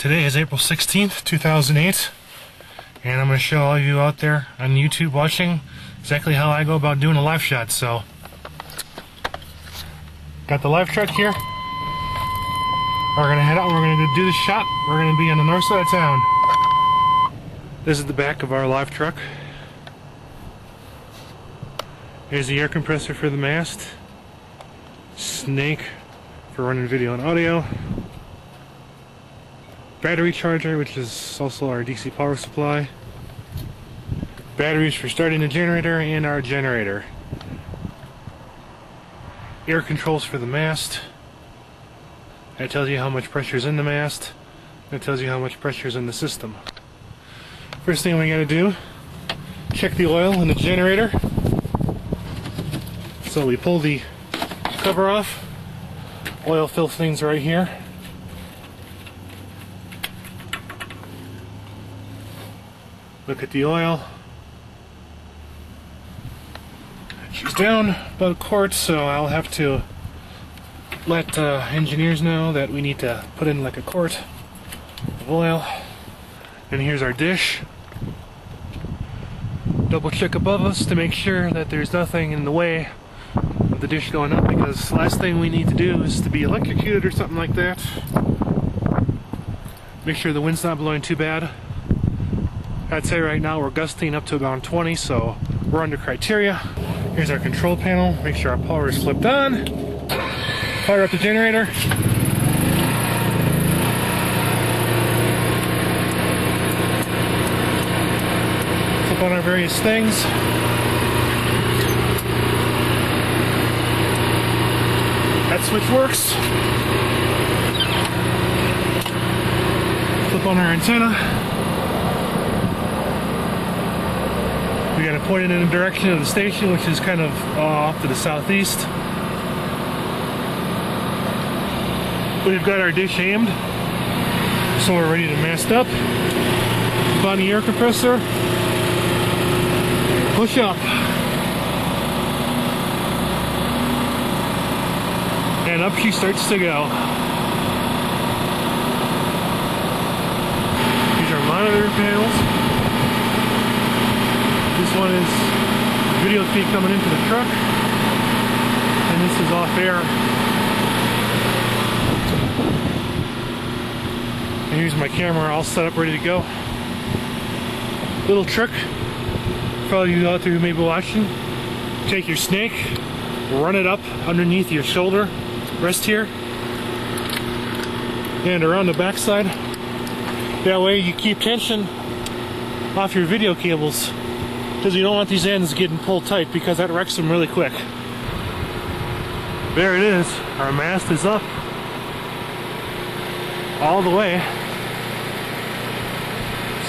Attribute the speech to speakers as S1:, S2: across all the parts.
S1: Today is April 16th, 2008, and I'm going to show all of you out there on YouTube watching exactly how I go about doing a live shot. So, got the live truck here. We're going to head out and we're going to do this shot. We're going to be on the north side of town. This is the back of our live truck. Here's the air compressor for the mast. Snake for running video and audio. Battery charger, which is also our DC power supply. Batteries for starting the generator and our generator. Air controls for the mast. That tells you how much pressure is in the mast. That tells you how much pressure is in the system. First thing we gotta do, check the oil in the generator. So we pull the cover off. Oil fill things right here. Look at the oil. She's down about a quart, so I'll have to let engineers know that we need to put in like a quart of oil. And here's our dish. Double check above us to make sure that there's nothing in the way of the dish going up, because the last thing we need to do is to be electrocuted or something like that. Make sure the wind's not blowing too bad. I'd say right now we're gusting up to about 20, so we're under criteria. Here's our control panel. Make sure our power is flipped on. Fire up the generator. Flip on our various things. That switch works. Flip on our antenna. We got to point it in the direction of the station, which is kind of off to the southeast. We've got our dish aimed, so we're ready to mast up. Put on the air compressor. Push up. And up she starts to go. These are monitor panels. This one is video feed coming into the truck, and this is off air. And here's my camera all set up, ready to go. Little trick for all you out there who may be watching: take your snake, run it up underneath your shoulder, rest here, and around the backside. That way you keep tension off your video cables, because you don't want these ends getting pulled tight, because that wrecks them really quick. There it is. Our mast is up all the way.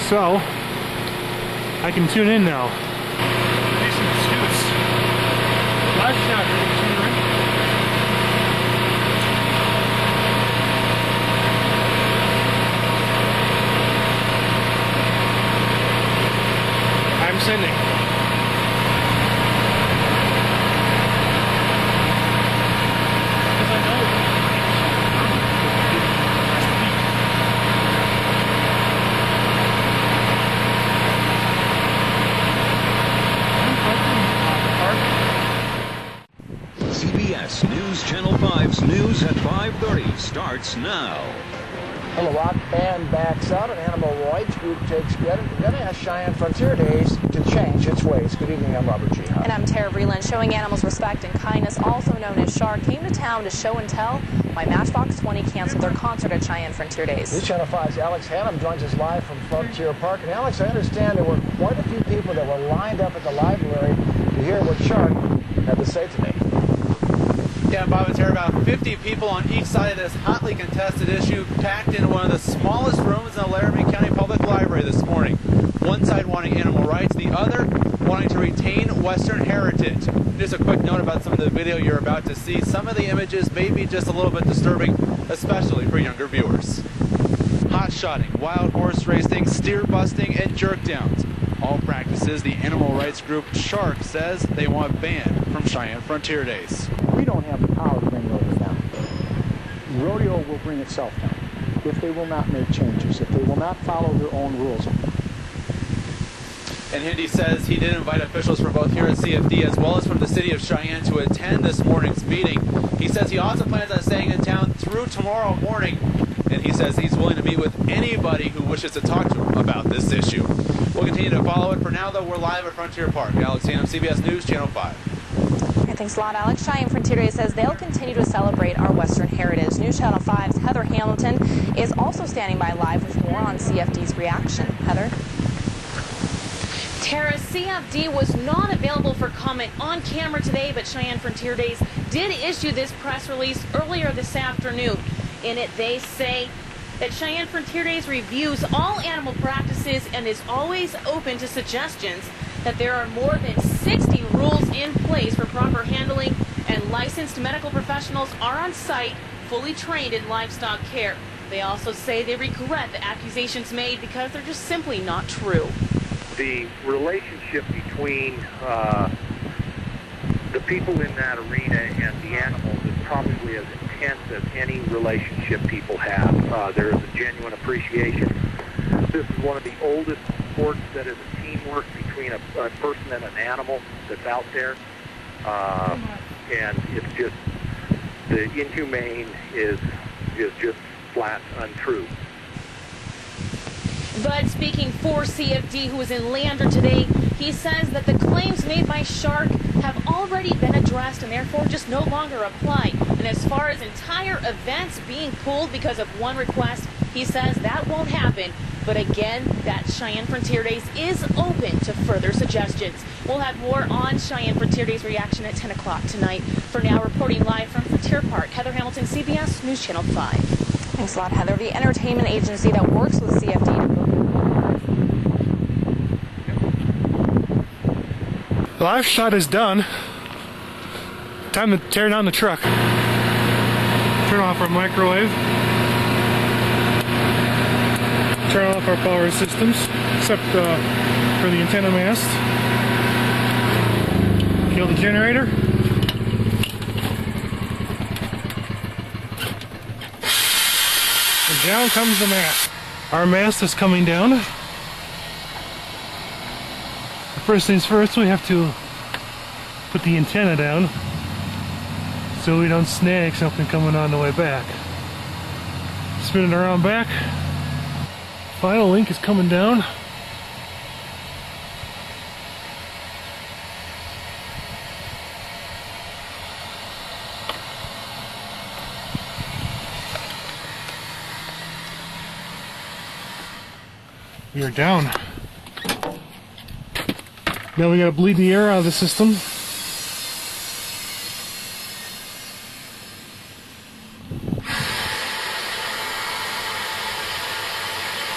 S1: So I can tune in now. Live shot. I'm sending.
S2: CBS News Channel 5's News at 5:30 starts now.
S3: Well, the rock band backs out, and Animal Rights Group takes credit. We're going to ask Cheyenne Frontier Days to change its ways. Good evening, I'm Robert G. Hunt.
S4: And I'm Tara Breland. Showing animals respect and kindness, also known as Shark, came to town to show and tell why Matchbox 20 canceled their concert at Cheyenne Frontier Days.
S3: News Channel 5's Alex Hannum joins us live from Frontier Park. And Alex, I understand there were quite a few people that were lined up at the library to hear what Shark had to say today.
S5: Yeah, Bob and Tara, about 50 people on each side of this hotly contested issue packed into one of the smallest rooms in the Laramie County Public Library this morning. One side wanting animal rights, the other wanting to retain Western heritage. Just a quick note about some of the video you're about to see. Some of the images may be just a little bit disturbing, especially for younger viewers. Hot shotting, wild horse racing, steer busting, and jerk downs. All practices the animal rights group Shark says they want banned from Cheyenne Frontier Days.
S3: We don't have the power to bring those down. Rodeo will bring itself down.
S6: if they will not make changes, if they will not follow their own rules.
S5: And Hindi says he did invite officials from both here at CFD as well as from the city of Cheyenne to attend this morning's meeting. He says he also plans on staying in town through tomorrow morning, and he says he's willing to meet with anybody who wishes to talk to him about this issue. We'll continue to follow it. For now, though, we're live at Frontier Park. Alex Hanum, CBS News, Channel 5.
S4: Okay, thanks a lot, Alex. Cheyenne Frontier Day says they'll continue to celebrate our Western heritage. News Channel 5's Heather Hamilton is also standing by live with more on CFD's reaction. Heather?
S7: Tara, CFD was not available for comment on camera today, but Cheyenne Frontier Days did issue this press release earlier this afternoon. In it, they say that Cheyenne Frontier Days reviews all animal practices and is always open to suggestions, that there are more than 60 rules in place for proper handling, and licensed medical professionals are on site, fully trained in livestock care. They also say they regret the accusations made because they're just simply not true.
S8: The relationship between the people in that arena and the animals is probably as intense as any relationship people have. There is a genuine appreciation. This is one of the oldest sports that is a teamwork between a person and an animal that's out there. And it's just, the inhumane is just flat untrue.
S7: But speaking for CFD, who was in Lander today, he says that the claims made by Shark have already been addressed and therefore just no longer apply. And as far as entire events being pulled because of one request, he says that won't happen. But again, that Cheyenne Frontier Days is open to further suggestions. We'll have more on Cheyenne Frontier Days reaction at 10 o'clock tonight. For now, reporting live from Frontier Park, Heather Hamilton, CBS News Channel 5.
S4: Thanks a lot, Heather. The entertainment agency that works with CFD to build
S1: The live shot is done. Time to tear down the truck. Turn off our microwave. Turn off our power systems, except for the antenna mast. Kill the generator. And down comes the mast. Our mast is coming down. First things first, we have to put the antenna down so we don't snag something coming on the way back. Spin it around back. Final link is coming down. We are down. Now we gotta bleed the air out of the system.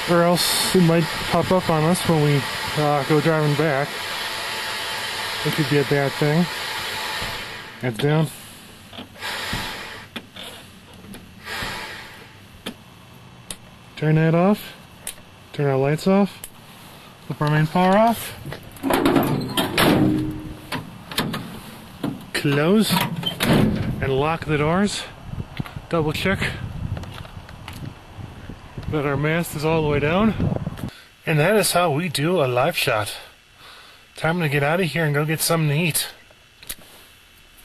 S1: Or else it might pop up on us when we go driving back. It could be a bad thing. Heads down. Turn that off. Turn our lights off. Flip our main power off. Close and lock the doors. Double check that our mast is all the way down. And that is how we do a live shot. Time to get out of here and go get something to eat.